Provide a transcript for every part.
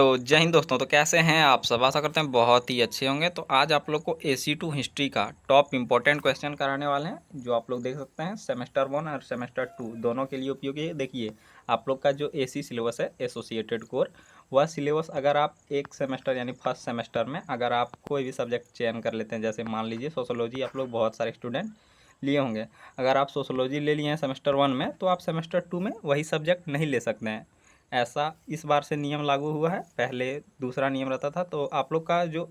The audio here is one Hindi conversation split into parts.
तो जय हिंद दोस्तों। तो कैसे हैं आप सब? आशा करते हैं बहुत ही अच्छे होंगे। तो आज आप लोग को AC2 हिस्ट्री का टॉप इंपॉर्टेंट क्वेश्चन कराने वाले हैं, जो आप लोग देख सकते हैं सेमेस्टर 1 और सेमेस्टर 2 दोनों के लिए उपयोगी है। देखिए, आप लोग का जो AC सिलेबस है, एसोसिएटेड कोर, वह सिलेबस अगर आप एक सेमेस्टर यानी फर्स्ट सेमेस्टर में अगर आप कोई भी सब्जेक्ट चयन कर लेते हैं, जैसे मान लीजिए सोशोलॉजी आप लोग बहुत सारे स्टूडेंट लिए होंगे। अगर आप सोशोलॉजी ले लिए हैं सेमेस्टर 1 में, तो आप सेमेस्टर 2 में वही सब्जेक्ट नहीं ले सकते हैं। ऐसा इस बार से नियम लागू हुआ है। पहले दूसरा नियम रहता था। तो आप लोग का जो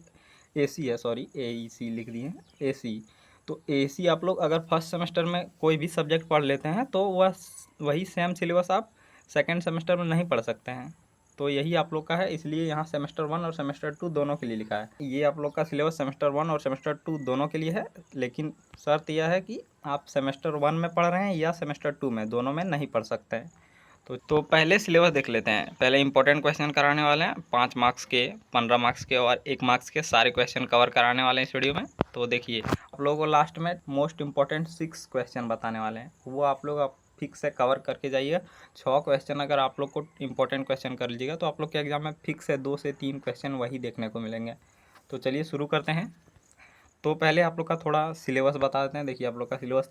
AC है, सॉरी AEC लिख दिए हैं, AC। तो AC आप लोग अगर फर्स्ट सेमेस्टर में कोई भी सब्जेक्ट पढ़ लेते हैं तो वही सेम सिलेबस आप सेकेंड सेमेस्टर में नहीं पढ़ सकते हैं। तो यही आप लोग का है, इसलिए यहाँ सेमेस्टर 1 और सेमेस्टर 2 दोनों के लिए लिखा है। ये आप लोग का सिलेबस सेमेस्टर 1 और सेमेस्टर 2 दोनों के लिए है, लेकिन शर्त यह है कि आप सेमेस्टर 1 में पढ़ रहे हैं या सेमेस्टर 2 में, दोनों में नहीं पढ़ सकते हैं। तो पहले सिलेबस देख लेते हैं। पहले इंपॉर्टेंट क्वेश्चन कराने वाले हैं 5 मार्क्स के, 15 मार्क्स के और 1 मार्क्स के सारे क्वेश्चन कवर कराने वाले हैं इस वीडियो में। तो देखिए, आप लोगों को लास्ट में मोस्ट इंपॉर्टेंट 6 क्वेश्चन बताने वाले हैं, वो आप लोग फिक्स से कवर करके जाइएगा। 6 क्वेश्चन अगर आप लोग को इंपॉर्टेंट क्वेश्चन कर लीजिएगा तो आप लोग के एग्जाम में फिक्स है 2 से 3 क्वेश्चन वही देखने को मिलेंगे। तो चलिए शुरू करते हैं। तो पहले आप लोग का थोड़ा सिलेबस बता देते हैं। देखिए, आप लोग का सिलेबस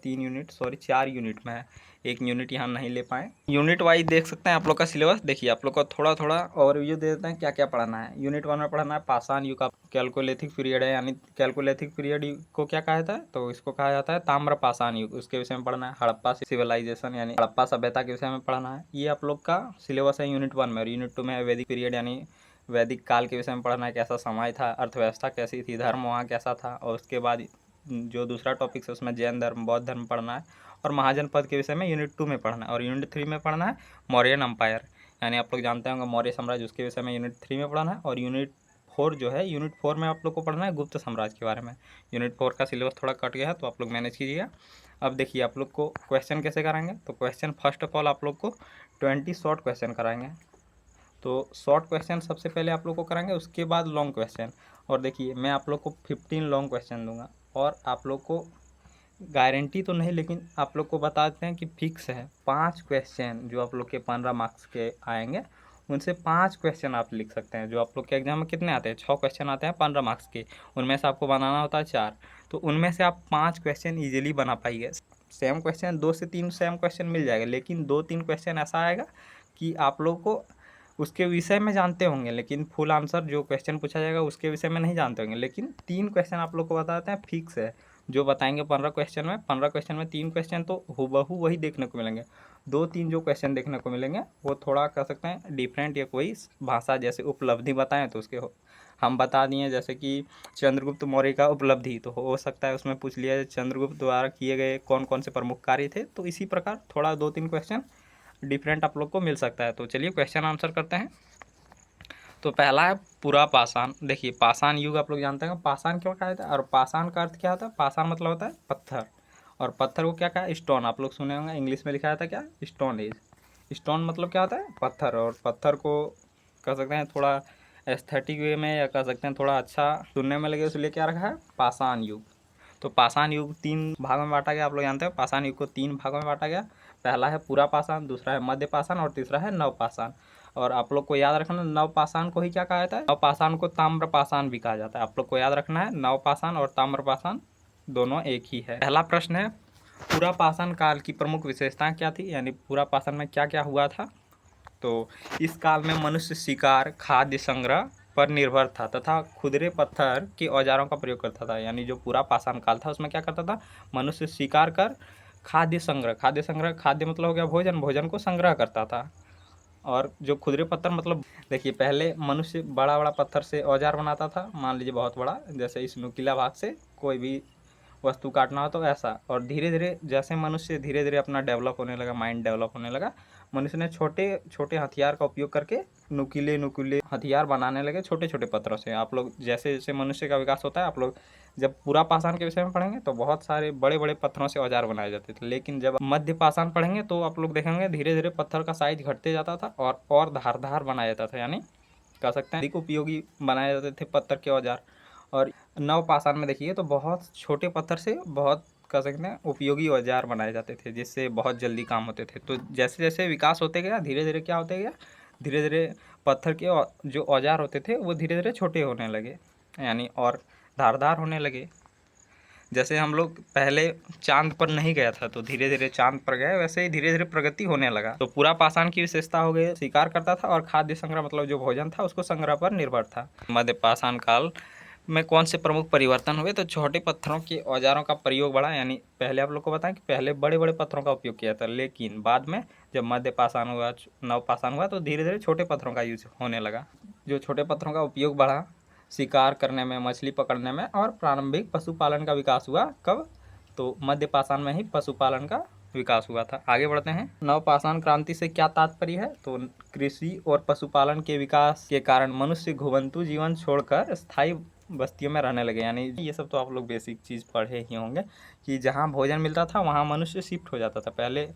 4 यूनिट में है। एक यूनिट यहाँ नहीं ले पाए। यूनिट वाइज देख सकते हैं आप लोग का सिलेबस। देखिए, आप लोग को थोड़ा थोड़ा ओवरव्यू दे देते हैं क्या क्या पढ़ना है। यूनिट 1 में पढ़ना है पाषाण युग का कैलकोलिथिक पीरियड है, यानी कैलकोलिथिक पीरियड को क्या कहा जाता है, तो इसको कहा जाता है ताम्र पाषाण युग। उसके विषय में पढ़ना है। हड़प्पा सिविलाइजेशन यानी हड़प्पा सभ्यता के विषय में पढ़ना है। ये आप लोग का सिलेबस है यूनिट 1 में। और यूनिट 2 में है वैदिक पीरियड यानी वैदिक काल के विषय में पढ़ना है, कैसा समय था, अर्थव्यवस्था कैसी थी, धर्म वहाँ कैसा था। और उसके बाद जो दूसरा टॉपिक है उसमें जैन धर्म, बौद्ध धर्म पढ़ना है। और महाजनपद के विषय में यूनिट 2 में पढ़ना है। और यूनिट 3 में पढ़ना है मौर्यन अम्पायर, यानी आप लोग जानते होंगे मौर्य साम्राज्य, उसके विषय में यूनिट 3 में पढ़ना है। और यूनिट 4 जो है, यूनिट 4 में आप लोग को पढ़ना है गुप्त साम्राज्य के बारे में। यूनिट 4 का सिलेबस थोड़ा कट गया है, तो आप लोग मैनेज कीजिएगा। अब देखिए, आप लोग को क्वेश्चन कैसे कराएंगे। तो क्वेश्चन फर्स्ट ऑफ ऑल आप लोग को 20 शॉर्ट क्वेश्चन कराएंगे। तो शॉर्ट क्वेश्चन सबसे पहले आप लोग को कराएंगे, उसके बाद लॉन्ग क्वेश्चन। और देखिए, मैं आप लोग को 15 लॉन्ग क्वेश्चन दूंगा। और आप लोग को गारंटी तो नहीं, लेकिन आप लोग को बता देते हैं कि फिक्स है 5 क्वेश्चन जो आप लोग के 15 मार्क्स के आएंगे, उनसे 5 क्वेश्चन आप लिख सकते हैं। जो आप लोग के एग्जाम में कितने आते हैं, 6 क्वेश्चन आते हैं 15 मार्क्स के, उनमें से आपको बनाना होता है 4। तो उनमें से आप 5 क्वेश्चन ईजिली बना पाइए। सेम क्वेश्चन 2 से 3 सेम क्वेश्चन मिल जाएगा, लेकिन 2-3 क्वेश्चन ऐसा आएगा कि आप लोग को उसके विषय में जानते होंगे, लेकिन फुल आंसर जो क्वेश्चन पूछा जाएगा उसके विषय में नहीं जानते होंगे। लेकिन 3 क्वेश्चन आप लोग को बताते हैं फिक्स है, जो बताएंगे 15 क्वेश्चन में। 15 क्वेश्चन में 3 क्वेश्चन तो हूबहू वही देखने को मिलेंगे। 2-3 जो क्वेश्चन देखने को मिलेंगे वो थोड़ा कह सकते हैं डिफरेंट, या कोई भाषा जैसे उपलब्धि बताएं तो उसके हम बता दिए, जैसे कि चंद्रगुप्त मौर्य का उपलब्धि, तो हो सकता है उसमें पूछ लिया चंद्रगुप्त द्वारा किए गए कौन कौन से प्रमुख कार्य थे। तो इसी प्रकार थोड़ा 2-3 क्वेश्चन डिफरेंट आप लोग को मिल सकता है। तो चलिए क्वेश्चन आंसर करते हैं। तो पहला है पूरा पाषाण। देखिए, पाषाण युग आप लोग जानते हैं पाषाण क्यों कहा जाता है, और पाषाण का अर्थ क्या होता है। पाषाण मतलब होता है पत्थर, और पत्थर को क्या कहा है, स्टोन। आप लोग सुने होंगे इंग्लिश में लिखा जाता है क्या, स्टोन एज। स्टोन मतलब क्या होता है, पत्थर। और पत्थर को कह सकते हैं थोड़ा एस्थेटिक वे में, या कह सकते हैं थोड़ा अच्छा सुनने में लगे, इसलिए क्या रखा है, पाषाण युग। तो पाषाण युग 3 भागों में बांटा गया। आप लोग जानते हैं पाषाण युग को 3 भागों में बांटा गया। पहला है पूरा पाषाण, दूसरा है मध्य पाषाण, और तीसरा है नव पाषाण। और आप लोग को याद रखना, नव पाषाण को ही क्या कहा जाता है, नव पाषाण को ताम्र पाषाण भी कहा जाता है। आप लोग को याद रखना है, नव पाषाण और ताम्र पाषाण दोनों एक ही है। पहला प्रश्न है, पूरा पाषाण काल की प्रमुख विशेषताएं क्या थी, यानी पूरा पाषाण में क्या क्या हुआ था। तो इस काल में मनुष्य शिकार, खाद्य संग्रह पर निर्भर था तथा खुदरे पत्थर के औजारों का प्रयोग करता था। यानी जो पूरा पाषाण काल था उसमें क्या करता था, मनुष्य शिकार कर खाद्य संग्रह, खाद्य मतलब हो गया भोजन, भोजन को संग्रह करता था। और जो खुदरे पत्थर मतलब, देखिए पहले मनुष्य बड़ा बड़ा पत्थर से औजार बनाता था। मान लीजिए बहुत बड़ा, जैसे इस नुकीला भाग से कोई भी वस्तु काटना हो तो ऐसा। और धीरे धीरे जैसे मनुष्य धीरे धीरे अपना डेवलप होने लगा, माइंड डेवलप होने लगा, मनुष्य ने छोटे छोटे हथियार का उपयोग करके नुकीले नुकीले हथियार बनाने लगे छोटे छोटे पत्थरों से। आप लोग जैसे जैसे मनुष्य का विकास होता है, आप लोग जब पूरा पाषाण के विषय में पढ़ेंगे तो बहुत सारे बड़े बड़े पत्थरों से औजार बनाए जाते थे। लेकिन जब मध्य पाषाण पढ़ेंगे तो आप लोग देखेंगे धीरे धीरे पत्थर का साइज घटते जाता था और धारदार बनाया जाता था, यानी कह सकते हैं अधिक उपयोगी बनाए जाते थे पत्थर के औजार। और नव पाषाण में देखिए तो बहुत छोटे पत्थर से बहुत कह सकते हैं उपयोगी औजार बनाए जाते थे, जिससे बहुत जल्दी काम होते थे। तो जैसे जैसे विकास होते गया, धीरे धीरे क्या होते गया, धीरे धीरे पत्थर के जो औजार होते थे वो धीरे धीरे छोटे होने लगे, यानी और धारदार होने लगे। जैसे हम लोग पहले चांद पर नहीं गया था तो धीरे धीरे चांद पर गए, वैसे ही धीरे धीरे प्रगति होने लगा। तो पूरा पाषाण की विशेषता हो गई, शिकार करता था और खाद्य संग्रह मतलब जो भोजन था उसको संग्रह पर निर्भर था। मध्य पाषाण काल में कौन से प्रमुख परिवर्तन हुए? तो छोटे पत्थरों के औजारों का प्रयोग बढ़ा, यानी पहले आप लोग को बताएं कि पहले बड़े बड़े पत्थरों का उपयोग किया था, लेकिन बाद में जब मध्य पाषाण हुआ, नव पाषाण हुआ, तो धीरे धीरे छोटे पत्थरों का यूज होने लगा। जो छोटे पत्थरों का उपयोग बढ़ा शिकार करने में, मछली पकड़ने में, और प्रारंभिक पशुपालन का विकास हुआ। कब? तो मध्य पाषाण में ही पशुपालन का विकास हुआ था। आगे बढ़ते हैं। नवपाषाण क्रांति से क्या तात्पर्य है? तो कृषि और पशुपालन के विकास के कारण मनुष्य घुमंतु जीवन छोड़कर स्थायी बस्तियों में रहने लगे। यानी ये सब तो आप लोग बेसिक चीज़ पढ़े ही होंगे कि जहाँ भोजन मिलता था वहाँ मनुष्य शिफ्ट हो जाता था। पहले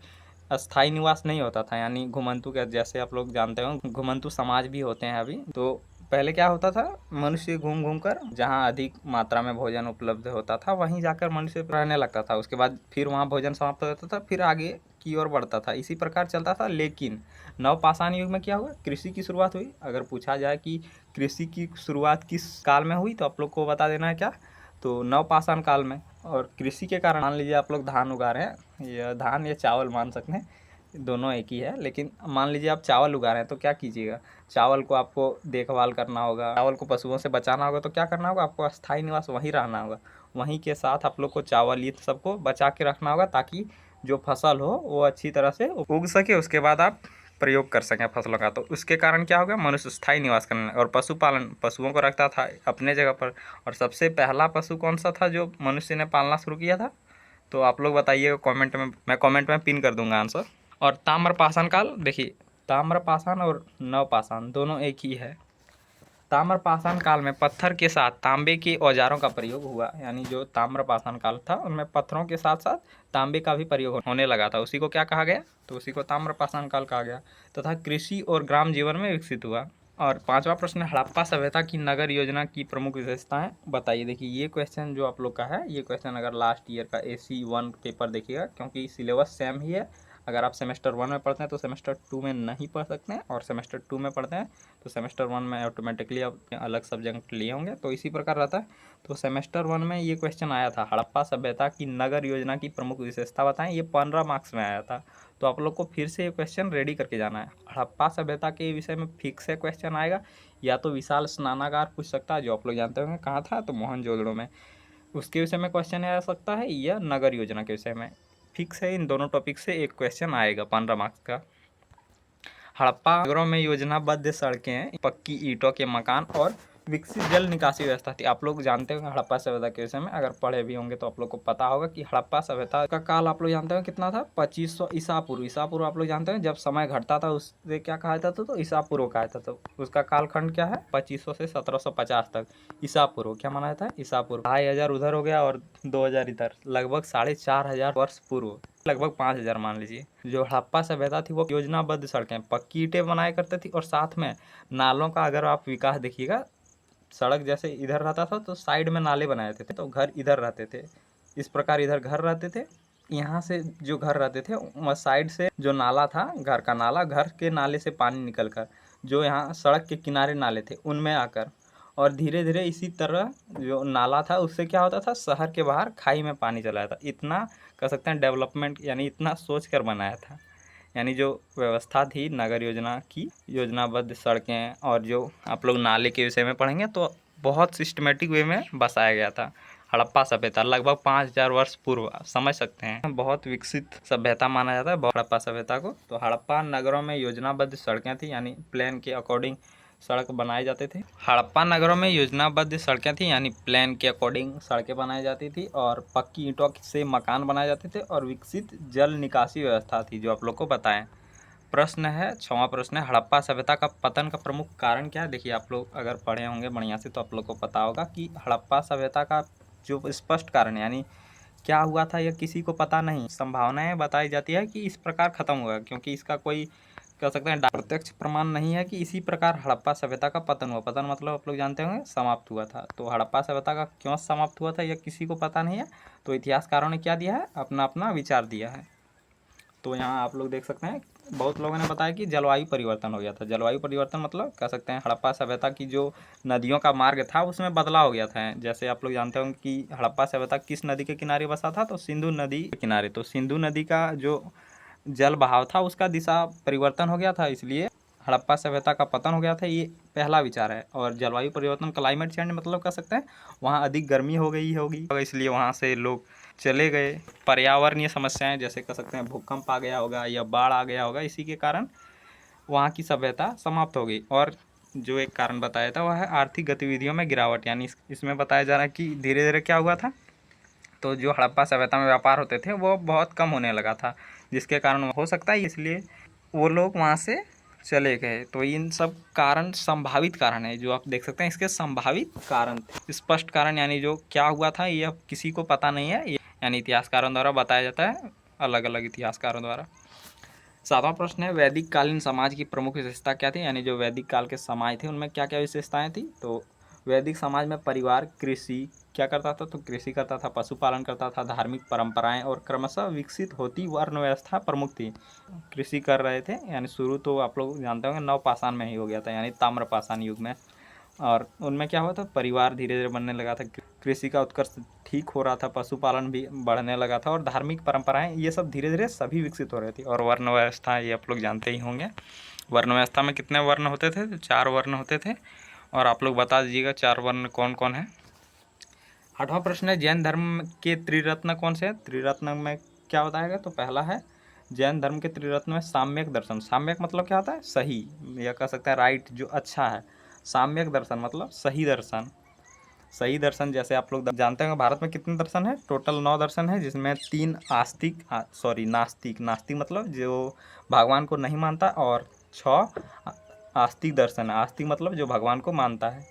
अस्थायी निवास नहीं होता था, यानी घुमंतु के, जैसे आप लोग जानते हो घुमंतु समाज भी होते हैं अभी। तो पहले क्या होता था, मनुष्य घूम घूम कर जहाँ अधिक मात्रा में भोजन उपलब्ध होता था वहीं जाकर मनुष्य रहने लगता था। उसके बाद फिर वहाँ भोजन समाप्त हो जाता था, फिर आगे की ओर बढ़ता था, इसी प्रकार चलता था। लेकिन नवपाषाण युग में क्या हुआ? कृषि की शुरुआत हुई। अगर पूछा जाए कि कृषि की शुरुआत किस काल में हुई तो आप लोग को बता देना है क्या? तो नवपाषाण काल में। और कृषि के कारण मान लीजिए आप लोग धान उगा रहे हैं, या धान या चावल मान सकते हैं, दोनों एक ही है, लेकिन मान लीजिए आप चावल उगा रहे हैं तो क्या कीजिएगा? चावल को आपको देखभाल करना होगा, चावल को पशुओं से बचाना होगा। तो क्या करना होगा? आपको अस्थायी निवास वहीं रहना होगा, वहीं के साथ आप लोग को चावल ये सबको बचा के रखना होगा, ताकि जो फसल हो वो अच्छी तरह से उग सके, उसके बाद आप प्रयोग कर सकें फसलों का। तो उसके कारण क्या होगा? मनुष्य स्थायी निवास करने। और पशुपालन, पशुओं को रखता था अपने जगह पर। और सबसे पहला पशु कौन सा था जो मनुष्य ने पालना शुरू किया था? तो आप लोग बताइएगा कमेंट में, मैं कमेंट में पिन कर दूंगा आंसर। और ताम्रपाषाण काल, देखिए ताम्रपाषाण और नवपाषाण दोनों एक ही है। ताम्रपाषाण काल में पत्थर के साथ तांबे के औजारों का प्रयोग हुआ, यानी जो ताम्रपाषाण काल था उनमें पत्थरों के साथ साथ तांबे का भी प्रयोग होने लगा था। उसी को क्या कहा गया? तो उसी को ताम्रपाषाण काल कहा गया। तथा कृषि और ग्राम जीवन में विकसित हुआ। और पांचवा प्रश्न, हड़प्पा सभ्यता की नगर योजना की प्रमुख विशेषताएं बताइए। देखिए ये क्वेश्चन जो आप लोग का है, ये क्वेश्चन अगर लास्ट ईयर का AC1 पेपर देखिएगा, क्योंकि सिलेबस सेम ही है। अगर आप सेमेस्टर 1 में पढ़ते हैं तो सेमेस्टर 2 में नहीं पढ़ सकते हैं, और सेमेस्टर 2 में पढ़ते हैं तो सेमेस्टर 1 में ऑटोमेटिकली आप अलग सब्जेक्ट लिए होंगे, तो इसी प्रकार रहता है। तो सेमेस्टर 1 में ये क्वेश्चन आया था, हड़प्पा सभ्यता की नगर योजना की प्रमुख विशेषता बताएं। ये 15 मार्क्स में आया था। तो आप लोग को फिर से ये क्वेश्चन रेडी करके जाना है। हड़प्पा सभ्यता के विषय में फिक्स है क्वेश्चन आएगा, या तो विशाल स्नानागार पूछ सकता है, जो आप लोग जानते होंगे कहाँ था, तो मोहनजोदड़ो में, उसके विषय में क्वेश्चन आ सकता है, या नगर योजना के विषय में। फिक्स है, इन दोनों टॉपिक से एक क्वेश्चन आएगा 15 मार्क्स का। हड़प्पा नगरों में योजनाबद्ध सड़कें, पक्की ईंटों के मकान और विकसित जल निकासी व्यवस्था थी। आप लोग जानते होंगे हड़प्पा सभ्यता के विषय में, अगर पढ़े भी होंगे तो आप लोग को पता होगा कि हड़प्पा सभ्यता का काल आप लोग जानते हो कितना था? 2500 ईसा पूर्व। ईसा पूर्व आप लोग जानते हैं जब समय घटता था उससे क्या कहा जाता था? तो ईसा पूर्व कहा जाता था। तो उसका कालखंड क्या है? 2500 से 1750 तक ईसा पूर्व। क्या माना जाता है? ईसा पूर्व। 2500 उधर हो गया और 2000 इधर, लगभग 4500 वर्ष पूर्व, लगभग 5000 मान लीजिए। जो हड़प्पा सभ्यता थी वो योजनाबद्ध सड़कें, पक्की ईंटें बनाया करते थी, और साथ में नालों का अगर आप विकास देखिएगा, सड़क जैसे इधर रहता था तो साइड में नाले बनाए थे, तो घर इधर रहते थे, इस प्रकार इधर घर रहते थे। यहाँ से जो घर रहते थे वह साइड से जो नाला था, घर का नाला, घर के नाले से पानी निकल कर जो यहाँ सड़क के किनारे नाले थे उनमें आकर, और धीरे धीरे इसी तरह जो नाला था उससे क्या होता था, शहर के बाहर खाई में पानी चला जाता। इतना कह सकते हैं डेवलपमेंट, यानी इतना सोच कर बनाया था। यानी जो व्यवस्था थी नगर योजना की, योजनाबद्ध सड़कें, और जो आप लोग नाले के विषय में पढ़ेंगे तो बहुत सिस्टमेटिक वे में बसाया गया था। हड़प्पा सभ्यता लगभग 5000 वर्ष पूर्व, समझ सकते हैं बहुत विकसित सभ्यता माना जाता है हड़प्पा सभ्यता को। तो हड़प्पा नगरों में योजनाबद्ध सड़कें थी, यानी प्लान के अकॉर्डिंग सड़क बनाए जाते थे। हड़प्पा नगरों में योजनाबद्ध सड़कें थी, यानी प्लान के अकॉर्डिंग सड़कें बनाई जाती थी, और पक्की ईंटों से मकान बनाए जाते थे, और विकसित जल निकासी व्यवस्था थी, जो आप लोग को बताएं। प्रश्न है 6वां प्रश्न है, हड़प्पा सभ्यता का पतन का प्रमुख कारण क्या है? देखिए आप लोग अगर पढ़े होंगे बढ़िया से तो आप लोग को पता होगा कि हड़प्पा सभ्यता का जो स्पष्ट कारण, यानी क्या हुआ था यह किसी को पता नहीं। संभावनाएं बताई जाती है कि इस प्रकार खत्म हुआ, क्योंकि इसका कोई कह सकते हैं प्रत्यक्ष प्रमाण नहीं है कि इसी प्रकार हड़प्पा सभ्यता का पतन हुआ। पतन मतलब आप लोग जानते होंगे समाप्त हुआ था। तो हड़प्पा सभ्यता का क्यों समाप्त हुआ था यह किसी को पता नहीं है, तो इतिहासकारों ने क्या दिया है? अपना अपना विचार दिया है। तो यहाँ आप लोग देख सकते हैं बहुत लोगों ने बताया कि जलवायु परिवर्तन हो गया था। जलवायु परिवर्तन मतलब कह सकते हैं हड़प्पा सभ्यता की जो नदियों का मार्ग था उसमें बदलाव हो गया था। जैसे आप लोग जानते होंगे कि हड़प्पा सभ्यता किस नदी के किनारे बसा था, तो सिंधु नदी के किनारे। तो सिंधु नदी का जो जल बहाव था उसका दिशा परिवर्तन हो गया था, इसलिए हड़प्पा सभ्यता का पतन हो गया था। ये पहला विचार है। और जलवायु परिवर्तन क्लाइमेट चेंज मतलब कह सकते हैं वहाँ अधिक गर्मी हो गई होगी, इसलिए वहाँ से लोग चले गए। पर्यावरणीय समस्याएं जैसे कह सकते हैं भूकंप आ गया होगा या बाढ़ आ गया होगा, इसी के कारण वहाँ की सभ्यता समाप्त हो गई। और जो एक कारण बताया था वह है आर्थिक गतिविधियों में गिरावट। यानी इसमें बताया जा रहा है कि धीरे धीरे क्या हुआ था, तो जो हड़प्पा सभ्यता में व्यापार होते थे वो बहुत कम होने लगा था, जिसके कारण हो सकता है इसलिए वो लोग वहाँ से चले गए। तो इन सब कारण संभावित कारण है जो आप देख सकते हैं, इसके संभावित कारण थे। स्पष्ट कारण यानी जो क्या हुआ था यह किसी को पता नहीं है, यानी इतिहासकारों द्वारा बताया जाता है, अलग अलग इतिहासकारों द्वारा। 7वां प्रश्न है वैदिक कालीन समाज की प्रमुख विशेषता क्या थी, यानी जो वैदिक काल के समाज थे उनमें क्या क्या विशेषताएं थी। तो वैदिक समाज में परिवार कृषि क्या करता था, तो कृषि करता था, पशुपालन करता था, धार्मिक परंपराएं और क्रमशः विकसित होती वर्ण व्यवस्था प्रमुख थी। कृषि कर रहे थे, यानी शुरू तो आप लोग जानते होंगे नवपाषाण में ही हो गया था, यानी ताम्रपाषाण युग में। और उनमें क्या हुआ था, परिवार धीरे धीरे बनने लगा था, कृषि का उत्कर्ष ठीक हो रहा था, पशुपालन भी बढ़ने लगा था, और धार्मिक परंपराएं ये सब धीरे धीरे सभी विकसित हो रही थी। और वर्ण व्यवस्था ये आप लोग जानते ही होंगे। वर्ण व्यवस्था में कितने वर्ण होते थे, तो 4 वर्ण होते थे। और आप लोग बता दीजिएगा 4 वर्ण कौन कौन है। 8वां प्रश्न है जैन धर्म के त्रिरत्न कौन से हैं। त्रिरत्न में क्या बताएगा, तो पहला है जैन धर्म के त्रिरत्न में साम्यक दर्शन। साम्यक मतलब क्या होता है, सही, या कह सकते हैं राइट, जो अच्छा है। साम्यक दर्शन मतलब सही दर्शन। सही दर्शन जैसे आप लोग जानते हैं भारत में कितने दर्शन है, टोटल 9 दर्शन है, जिसमें 3 नास्तिक। नास्तिक मतलब जो भगवान को नहीं मानता, और 6 आस्तिक दर्शन है। आस्तिक मतलब जो भगवान को मानता है।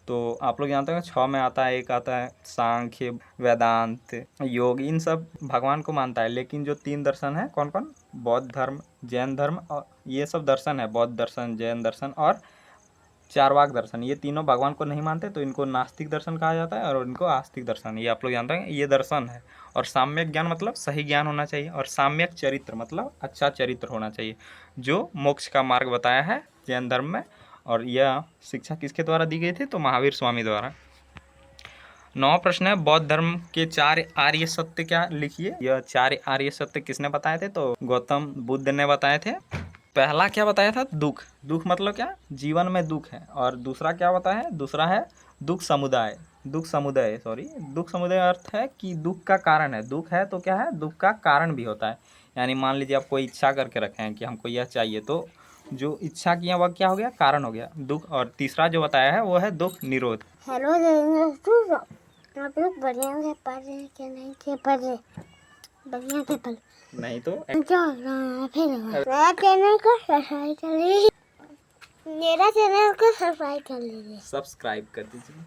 तो आप लोग जानते हैं 6 में आता है, एक आता है सांख्य, वेदांत, योग, इन सब भगवान को मानता है। लेकिन जो 3 दर्शन है कौन कौन, बौद्ध धर्म, जैन धर्म, और ये सब दर्शन है, बौद्ध दर्शन, जैन दर्शन और चारवाक दर्शन, ये तीनों भगवान को नहीं मानते, तो इनको नास्तिक दर्शन कहा जाता है, और इनको आस्तिक दर्शन, ये आप लोग जानते हैं ये दर्शन है। और साम्यक ज्ञान मतलब सही ज्ञान होना चाहिए, और साम्यक चरित्र मतलब अच्छा चरित्र होना चाहिए, जो मोक्ष का मार्ग बताया है जैन धर्म में। और यह शिक्षा किसके द्वारा दी गई थी, तो महावीर स्वामी द्वारा। 9वां प्रश्न है बौद्ध धर्म के 4 आर्य सत्य क्या, लिखिए। यह 4 आर्य सत्य किसने बताए थे, तो गौतम बुद्ध ने बताए थे। पहला क्या बताया था, दुख। दुख मतलब क्या, जीवन में दुख है। और दूसरा क्या बताया है, दूसरा है दुख समुदाय। दुख समुदाय अर्थ है कि दुख का कारण है। दुख है तो क्या है, दुख का कारण भी होता है। यानी मान लीजिए आप कोई इच्छा करके रखे हैं कि हमको यह चाहिए, तो जो इच्छा किया वह क्या हो गया, कारण हो गया दुख। और तीसरा जो बताया है वो है दुख निरोध। हेलो आप लोग बढ़िया से पढ़ रहे हैं कि नहीं के पढ़ रहे, बढ़िया से पढ़ नहीं तो क्या फिर मेरा चैनल को सब्सक्राइब कर लीजिए, मेरा चैनल को सब्सक्राइब कर लीजिए, सब्सक्राइब कर दीजिए।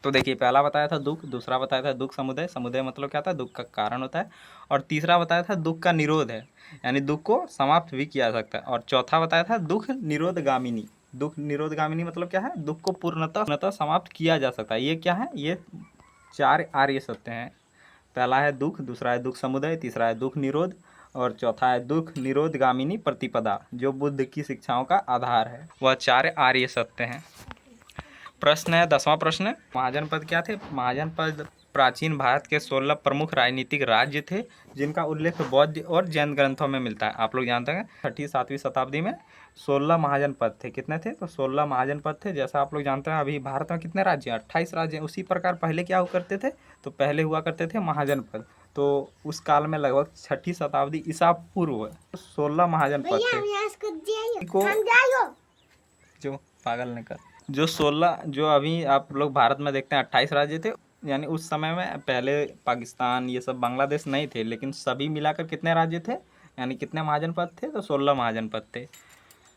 तो देखिए पहला बताया था दुख, दूसरा बताया था दुख समुदाय। समुदाय मतलब क्या था, दुख का कारण होता है। और तीसरा बताया था दुख का निरोध है, यानी दुख को समाप्त भी किया जा सकता है। और चौथा बताया था दुख निरोधगामिनी। दुख निरोधगामिनी मतलब क्या है, दुख को पूर्णतः समाप्त किया जा सकता है। ये क्या है, ये 4 आर्य सत्य हैं। पहला है दुख, दूसरा है दुख समुदाय, तीसरा है दुख निरोध, और चौथा है दुख निरोधगामिनी प्रतिपदा, जो बुद्ध की शिक्षाओं का आधार है। वह 4 आर्य सत्य हैं। प्रश्न है 10वां प्रश्न, महाजनपद क्या थे। महाजनपद प्राचीन भारत के 16 प्रमुख राजनीतिक राज्य थे, जिनका उल्लेख बौद्ध और जैन ग्रंथों में मिलता है। आप लोग जानते हैं 6ठी-7वीं शताब्दी में 16 महाजनपद थे। कितने थे, तो 16 महाजनपद थे। जैसा आप लोग जानते हैं अभी भारत में कितने राज्य हैं, 28 राज्य हैं। उसी प्रकार पहले क्या हुआ करते थे, तो पहले हुआ करते थे महाजनपद। तो उस काल में लगभग 6ठी शताब्दी ईसा पूर्व 16 महाजनपद थे। जो पागल ने कर जो 16 जो अभी आप लोग भारत में देखते हैं 28 राज्य थे, यानी उस समय में पहले पाकिस्तान ये सब बांग्लादेश नहीं थे, लेकिन सभी मिलाकर कितने राज्य थे, यानी कितने महाजनपद थे, तो 16 महाजनपद थे,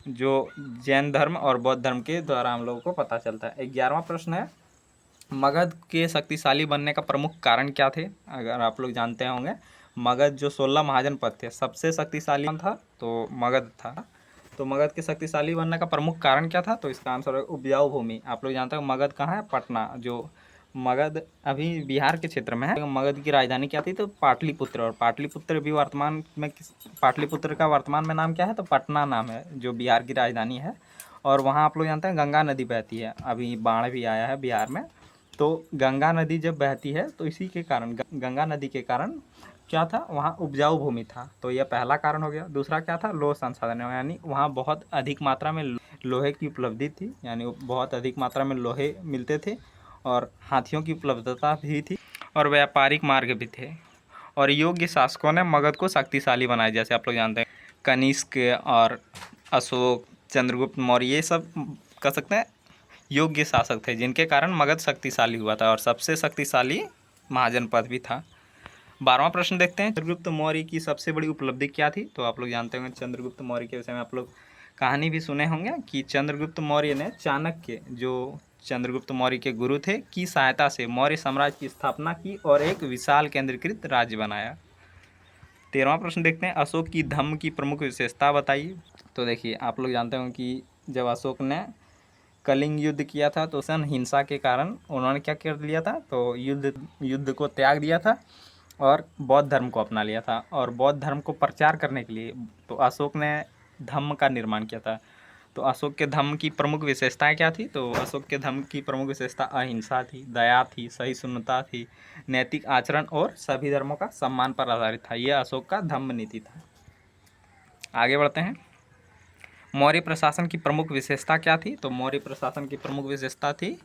जो जैन धर्म और बौद्ध धर्म के द्वारा हम लोगों को पता चलता है। 11वां प्रश्न है मगध के शक्तिशाली बनने का प्रमुख कारण क्या थे। अगर आप लोग जानते होंगे मगध जो 16 महाजनपद थे सबसे शक्तिशाली था, तो मगध था। तो मगध के शक्तिशाली बनने का प्रमुख कारण क्या था, तो इसका आंसर है उपजाऊ भूमि। आप लोग जानते हो मगध कहाँ है, पटना, जो मगध अभी बिहार के क्षेत्र में है। मगध की राजधानी क्या थी? तो पाटलिपुत्र। और पाटलिपुत्र भी वर्तमान में पाटलिपुत्र का वर्तमान में नाम क्या है? तो पटना नाम है, जो बिहार की राजधानी है। और वहाँ आप लोग जानते हैं गंगा नदी बहती है, अभी बाढ़ भी आया है बिहार में। तो गंगा नदी जब बहती है तो इसी के कारण, गंगा नदी के कारण क्या था? वहाँ उपजाऊ भूमि था। तो यह पहला कारण हो गया। दूसरा क्या था? लोह संसाधन, यानी वहाँ बहुत अधिक मात्रा में लोहे की उपलब्धि थी, यानी बहुत अधिक मात्रा में लोहे मिलते थे, और हाथियों की उपलब्धता भी थी, और व्यापारिक मार्ग भी थे। और योग्य शासकों ने मगध को शक्तिशाली बनाया, जैसे आप लोग जानते हैं कनिष्क और अशोक, चंद्रगुप्त मौर्य, ये सब कह सकते हैं योग्य शासक थे, जिनके कारण मगध शक्तिशाली हुआ था और सबसे शक्तिशाली महाजनपद भी था। 12वां प्रश्न देखते हैं, चंद्रगुप्त मौर्य की सबसे बड़ी उपलब्धि क्या थी? तो आप लोग जानते होंगे चंद्रगुप्त मौर्य के विषय में आप लोग कहानी भी सुने होंगे कि चंद्रगुप्त मौर्य ने चाणक्य, जो चंद्रगुप्त मौर्य के गुरु थे, की सहायता से मौर्य साम्राज्य की स्थापना की और एक विशाल केंद्रीकृत राज्य बनाया। 13वां प्रश्न देखते हैं, अशोक की धम्म की प्रमुख विशेषता बताइए। तो देखिए, आप लोग जानते होंगे कि जब अशोक ने कलिंग युद्ध किया था तो सन हिंसा के कारण उन्होंने क्या कर लिया था? तो युद्ध को त्याग दिया था और बौद्ध धर्म को अपना लिया था। और बौद्ध धर्म को प्रचार करने के लिए तो अशोक ने धम्म का निर्माण किया था। तो अशोक के धम्म की प्रमुख विशेषताएं क्या थी? तो अशोक के धम्म की प्रमुख विशेषता अहिंसा थी, दया थी, सहिष्णुता थी, नैतिक आचरण और सभी धर्मों का सम्मान पर आधारित था। यह अशोक का धम्म नीति था। आगे बढ़ते हैं, मौर्य प्रशासन की प्रमुख विशेषता क्या थी? तो मौर्य प्रशासन की प्रमुख विशेषता थी,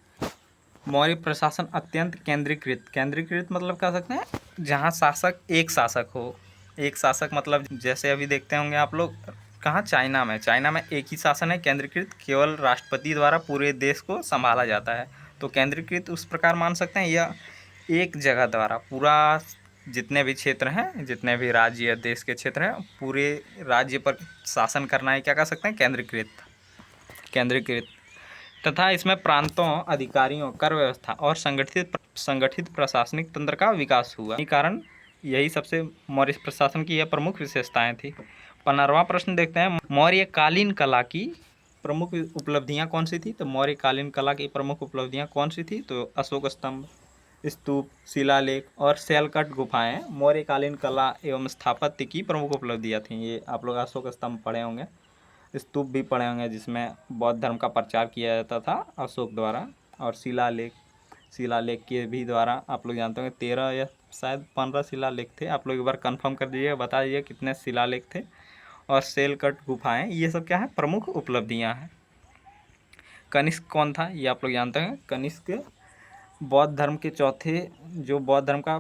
मौर्य प्रशासन अत्यंत केंद्रीकृत। केंद्रीकृत मतलब कह सकते हैं जहाँ शासक एक शासक हो। एक शासक मतलब जैसे अभी देखते होंगे आप लोग, कहाँ? चाइना में। चाइना में एक ही शासन है केंद्रीकृत, केवल राष्ट्रपति द्वारा पूरे देश को संभाला जाता है। तो केंद्रीकृत उस प्रकार मान सकते हैं, यह एक जगह द्वारा पूरा, जितने भी क्षेत्र हैं, जितने भी राज्य या देश के क्षेत्र हैं, पूरे राज्य पर शासन करना है, क्या कह सकते हैं? केंद्रीकृत। तथा इसमें प्रांतों, अधिकारियों, कर व्यवस्था और संगठित प्रशासनिक तंत्र का विकास हुआ। इसी कारण यही सबसे मौर्य प्रशासन की यह प्रमुख विशेषताएं थी। 15वां प्रश्न देखते हैं, मौर्यकालीन कला की प्रमुख उपलब्धियां कौन सी थी? तो मौर्यकालीन कला की प्रमुख उपलब्धियां कौन सी थी? तो अशोक स्तंभ, स्तूप, शिलालेख और शैलकट गुफाएं मौर्यकालीन कला एवं स्थापत्य की प्रमुख उपलब्धियां थीं। ये आप लोग अशोक स्तंभ पढ़े होंगे, स्तूप भी पढ़े होंगे, जिसमें बौद्ध धर्म का प्रचार किया जाता था अशोक द्वारा। और शिलालेख के भी द्वारा आप लोग जानते होंगे 13 या शायद 15 शिलालेख थे। आप लोग एक बार कंफर्म कर दीजिए, बता दीजिए कितने शिलालेख थे। और शैलकट गुफाएं, ये सब क्या है? प्रमुख उपलब्धियां हैं। कनिष्क कौन था? ये आप लोग जानते हैं, कनिष्क बौद्ध धर्म के जो बौद्ध धर्म का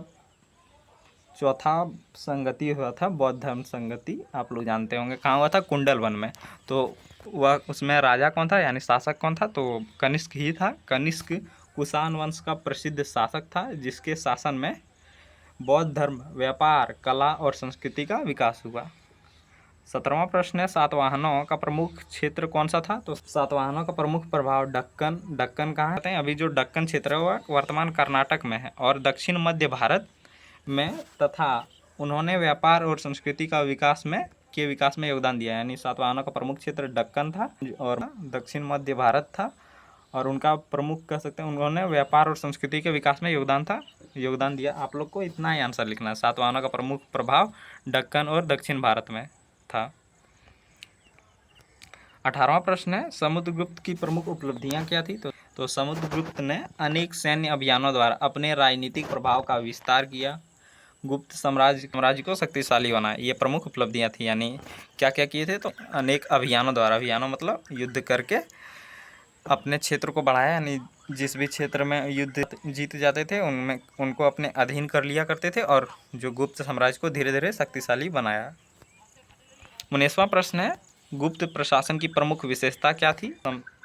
चौथा संगति हुआ था, बौद्ध धर्म संगति, आप लोग जानते होंगे कहाँ हुआ था? कुंडलवन में। तो वह, उसमें राजा कौन था, यानी शासक कौन था? तो कनिष्क ही था। कनिष्क कुषाण वंश का प्रसिद्ध शासक था, जिसके शासन में बौद्ध धर्म, व्यापार, कला और संस्कृति का विकास हुआ। 17वां प्रश्न है, सातवाहनों का प्रमुख क्षेत्र कौन सा था? तो सातवाहनों का प्रमुख प्रभाव दक्कन कहाँ है? अभी जो दक्कन क्षेत्र है वह वर्तमान कर्नाटक में है और दक्षिण मध्य भारत में, तथा उन्होंने व्यापार और संस्कृति का विकास में योगदान दिया। यानी सातवाहनों का प्रमुख क्षेत्र दक्कन था और दक्षिण मध्य भारत था, और उनका प्रमुख कह सकते हैं, उन्होंने व्यापार और संस्कृति के विकास में योगदान दिया। आप लोग को इतना ही आंसर लिखना है, सातवाहनों का प्रमुख प्रभाव दक्कन और दक्षिण भारत में था। 18वां प्रश्न है, समुद्रगुप्त की प्रमुख उपलब्धियां क्या थी? तो समुद्रगुप्त ने अनेक सैन्य अभियानों द्वारा अपने राजनीतिक प्रभाव का विस्तार किया, गुप्त साम्राज्य को शक्तिशाली बनाया। ये प्रमुख उपलब्धियां थी। यानी क्या क्या किए थे? तो अनेक अभियानों द्वारा, अभियानों मतलब युद्ध करके अपने क्षेत्र को बढ़ाया, यानी जिस भी क्षेत्र में युद्ध जीत जाते थे उनमें उनको अपने अधीन कर लिया करते थे, और जो गुप्त साम्राज्य को धीरे धीरे शक्तिशाली बनाया। 19वां प्रश्न है, गुप्त प्रशासन की प्रमुख विशेषता क्या थी?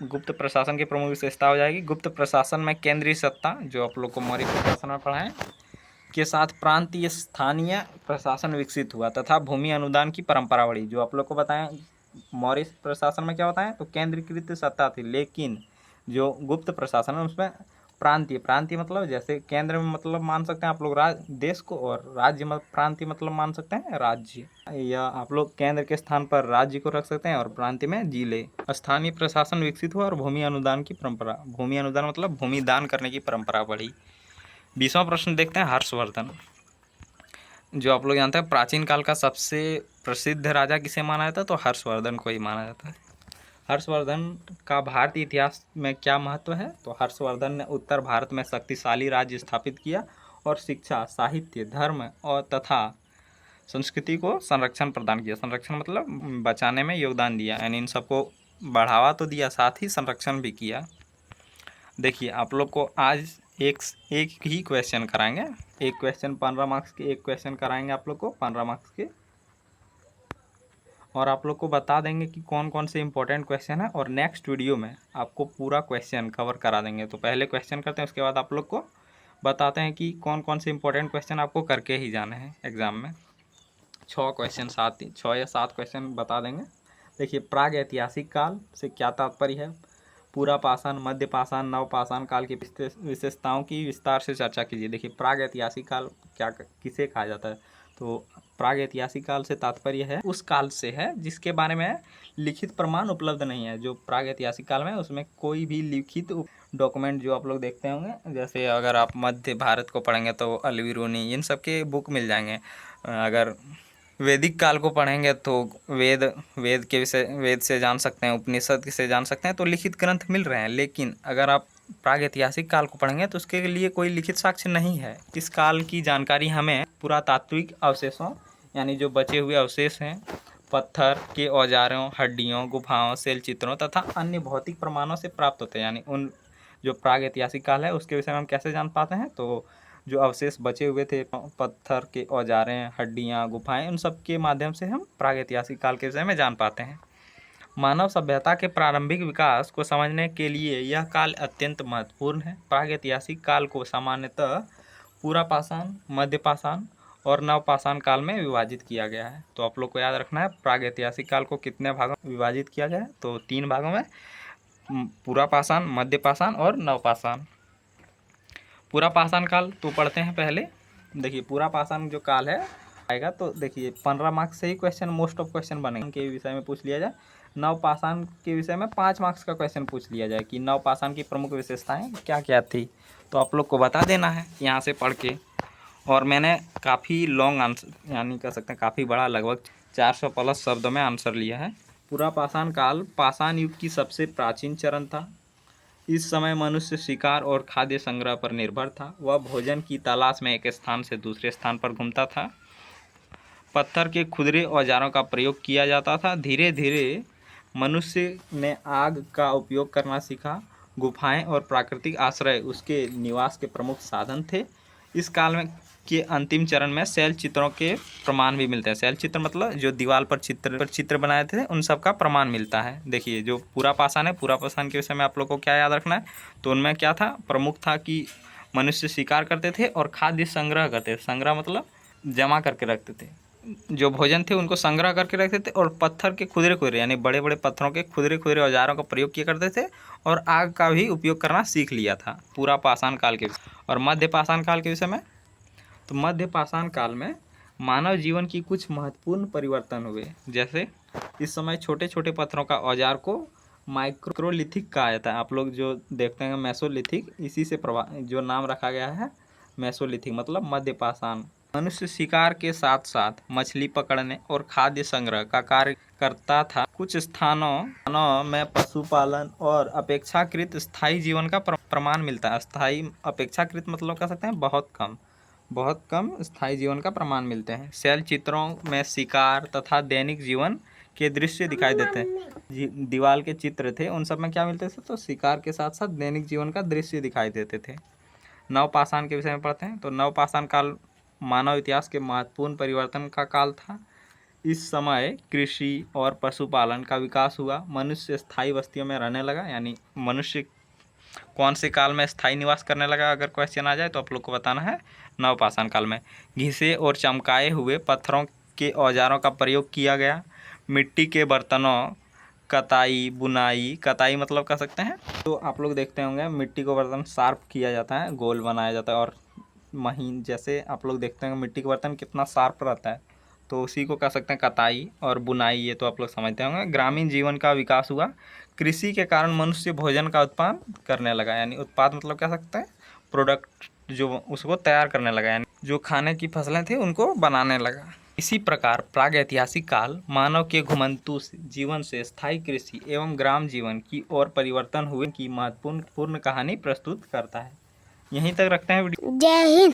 गुप्त प्रशासन की प्रमुख विशेषता हो जाएगी, गुप्त प्रशासन में केंद्रीय सत्ता, जो आप लोग को मौर्य प्रशासन में पढ़ा है, के साथ प्रांतीय स्थानीय प्रशासन विकसित हुआ तथा भूमि अनुदान की परंपरा बढ़ी। जो आप लोग को बताएं, मौर्य प्रशासन में क्या बताएं? तो केंद्रीकृत सत्ता थी, लेकिन जो गुप्त प्रशासन है उसमें प्रांतीय मतलब जैसे केंद्र में मतलब मान सकते हैं आप लोग देश को, और राज्य में प्रांतीय मतलब मान सकते हैं राज्य, या आप लोग केंद्र के स्थान पर राज्य को रख सकते हैं और प्रांतीय में जिले। स्थानीय प्रशासन विकसित हुआ और भूमि अनुदान मतलब भूमि दान करने की परंपरा बढ़ी। 20वां प्रश्न देखते हैं, हर्षवर्धन। जो आप लोग जानते हैं प्राचीन काल का सबसे प्रसिद्ध राजा किसे माना जाता है, तो हर्षवर्धन को ही माना जाता है। हर्षवर्धन का भारतीय इतिहास में क्या महत्व है, तो हर्षवर्धन ने उत्तर भारत में शक्तिशाली राज्य स्थापित किया और शिक्षा, साहित्य, धर्म और तथा संस्कृति को संरक्षण प्रदान किया। संरक्षण मतलब बचाने में योगदान दिया, यानी इन सबको बढ़ावा तो दिया, साथ ही संरक्षण भी किया। देखिए आप लोग को आज एक ही क्वेश्चन कराएंगे, एक क्वेश्चन 15 मार्क्स के, एक क्वेश्चन कराएंगे आप लोग को 15 मार्क्स के, और आप लोग को बता देंगे कि कौन कौन से इंपॉर्टेंट क्वेश्चन है, और नेक्स्ट वीडियो में आपको पूरा क्वेश्चन कवर करा देंगे। तो पहले क्वेश्चन करते हैं, उसके बाद आप लोग को बताते हैं कि कौन कौन से इंपॉर्टेंट क्वेश्चन आपको करके ही जाने हैं एग्ज़ाम में। 6 क्वेश्चन, 6 या 7 क्वेश्चन बता देंगे। देखिए, प्राग ऐतिहासिक काल से क्या तात्पर्य है, पूरा पाषाण, मध्य पाषाण, नव पाषाण काल की विशेषताओं की विस्तार से चर्चा कीजिए। देखिए, प्राग ऐतिहासिक काल क्या किसे कहा जाता है, तो प्राग ऐतिहासिक काल से तात्पर्य है उस काल से है जिसके बारे में लिखित प्रमाण उपलब्ध नहीं है। जो प्राग ऐतिहासिक काल में उसमें कोई भी लिखित डॉक्यूमेंट जो आप लोग देखते होंगे, जैसे अगर आप मध्य भारत को पढ़ेंगे तो अलवीरुनी, इन सब के बुक मिल जाएंगे। अगर वैदिक काल को पढ़ेंगे तो वेद के विषय, वेद से जान सकते हैं, उपनिषद से जान सकते हैं, तो लिखित ग्रंथ मिल रहे हैं। लेकिन अगर आप प्रागैतिहासिक काल को पढ़ेंगे तो उसके लिए कोई लिखित साक्ष्य नहीं है। इस काल की जानकारी हमें पुरातात्विक अवशेषों, यानी जो बचे हुए अवशेष हैं, पत्थर के औजारों, हड्डियों, गुफाओं, शैल चित्रों तथा अन्य भौतिक प्रमाणों से प्राप्त होते हैं। यानी उन जो प्रागैतिहासिक काल है उसके विषय में हम कैसे जान पाते हैं, तो जो अवशेष बचे हुए थे, पत्थर के औजारें, हड्डियाँ, गुफाएं, उन सब के माध्यम से हम प्रागैतिहासिक काल के विषय में जान पाते हैं। मानव सभ्यता के प्रारंभिक विकास को समझने के लिए यह काल अत्यंत महत्वपूर्ण है। प्रागैतिहासिक काल को सामान्यतः पूरा पाषाण, मध्य पाषाण और नव पाषाण काल में विभाजित किया गया है। तो आप लोग को याद रखना है प्रागैतिहासिक काल को कितने भागों में विभाजित किया गया है, तो 3 भागों में, पूरा पाषाण, मध्य पाषाण और नव पाषाण। पूरा पाषाण काल तो पढ़ते हैं पहले। देखिए, पूरा पाषाण जो काल है आएगा, तो देखिए 15 मार्क्स से ही क्वेश्चन, मोस्ट ऑफ क्वेश्चन बनेंगे के विषय में पूछ लिया जाए। नव पाषाण के विषय में 5 मार्क्स का क्वेश्चन पूछ लिया जाए कि नव पाषाण की प्रमुख विशेषताएं क्या क्या थी, तो आप लोग को बता देना है यहाँ से पढ़ के। और मैंने काफ़ी लॉन्ग आंसर, यानी कह सकते हैं काफ़ी बड़ा, लगभग 400 प्लस शब्दों में आंसर लिया है। पूरा पाषाण काल पाषाण युग की सबसे प्राचीन चरण था। इस समय मनुष्य शिकार और खाद्य संग्रह पर निर्भर था। वह भोजन की तलाश में एक स्थान से दूसरे स्थान पर घूमता था। पत्थर के खुदरे औजारों का प्रयोग किया जाता था। धीरे धीरे मनुष्य ने आग का उपयोग करना सीखा। गुफाएं और प्राकृतिक आश्रय उसके निवास के प्रमुख साधन थे। इस काल में के अंतिम चरण में शैल चित्रों के प्रमाण भी मिलते हैं। शैल चित्र मतलब जो दीवार पर चित्र बनाए थे, उन सब का प्रमाण मिलता है। देखिए, जो पूरा पाषाण है, पूरा पाषाण के विषय में आप लोग को क्या याद रखना है, तो उनमें क्या था, प्रमुख था कि मनुष्य शिकार करते थे और खाद्य संग्रह करते थे। संग्रह मतलब जमा करके रखते थे, जो भोजन थे उनको संग्रह करके रखते थे, और पत्थर के खुदरे खुदरे, यानी बड़े बड़े पत्थरों के खुदरे खुदरे औजारों का प्रयोग किया करते थे, और आग का भी उपयोग करना सीख लिया था पूरा पाषाण काल के विषय। और मध्य पाषाण काल के विषय में, तो मध्य पाषाण काल में मानव जीवन की कुछ महत्वपूर्ण परिवर्तन हुए। जैसे इस समय छोटे छोटे पत्थरों का औजार को माइक्रोलिथिक कहा जाता है। आप लोग जो देखते हैं मेसोलिथिक, इसी से जो नाम रखा गया है मेसोलिथिक, मतलब मध्य पाषाण। मनुष्य शिकार के साथ साथ मछली पकड़ने और खाद्य संग्रह का कार्य करता था। कुछ स्थानों में पशुपालन और अपेक्षाकृत स्थायी जीवन का प्रमाण मिलता है। स्थायी, अपेक्षाकृत मतलब कह सकते हैं बहुत कम स्थायी जीवन का प्रमाण मिलते हैं। शैल चित्रों में शिकार तथा दैनिक जीवन के दृश्य दिखाई देते हैं। दीवार के चित्र थे, उन सब में क्या मिलते थे, तो शिकार के साथ साथ दैनिक जीवन का दृश्य दिखाई देते थे। नव पाषाण के विषय में पढ़ते हैं, तो नव पाषाण काल मानव इतिहास के महत्वपूर्ण परिवर्तन का काल था। इस समय कृषि और पशुपालन का विकास हुआ। मनुष्य स्थायी बस्तियों में रहने लगा। यानी मनुष्य कौन से काल में स्थायी निवास करने लगा, अगर क्वेश्चन आ जाए तो आप लोग को बताना है। नवपाषाण काल में घिसे और चमकाए हुए पत्थरों के औजारों का प्रयोग किया गया। मिट्टी के बर्तनों, कताई, बुनाई, कताई मतलब कह सकते हैं, तो आप लोग देखते होंगे मिट्टी को बर्तन शार्प किया जाता है, गोल बनाया जाता है और महीन, जैसे आप लोग देखते हैं मिट्टी के बर्तन कितना शार्प रहता है, तो उसी को कह सकते हैं कताई और बुनाई। ये तो आप लोग समझते होंगे। ग्रामीण जीवन का विकास हुआ। कृषि के कारण मनुष्य भोजन का उत्पादन करने लगा। यानी उत्पाद मतलब कह सकते हैं प्रोडक्ट, जो उसको तैयार करने लगा, यानी जो खाने की फसलें थी उनको बनाने लगा। इसी प्रकार प्रागैतिहासिक काल मानव के घुमंतु जीवन से स्थायी कृषि एवं ग्राम जीवन की ओर परिवर्तन हुए की महत्वपूर्ण कहानी प्रस्तुत करता है। यहीं तक रखते हैं वीडियो। जय हिंद।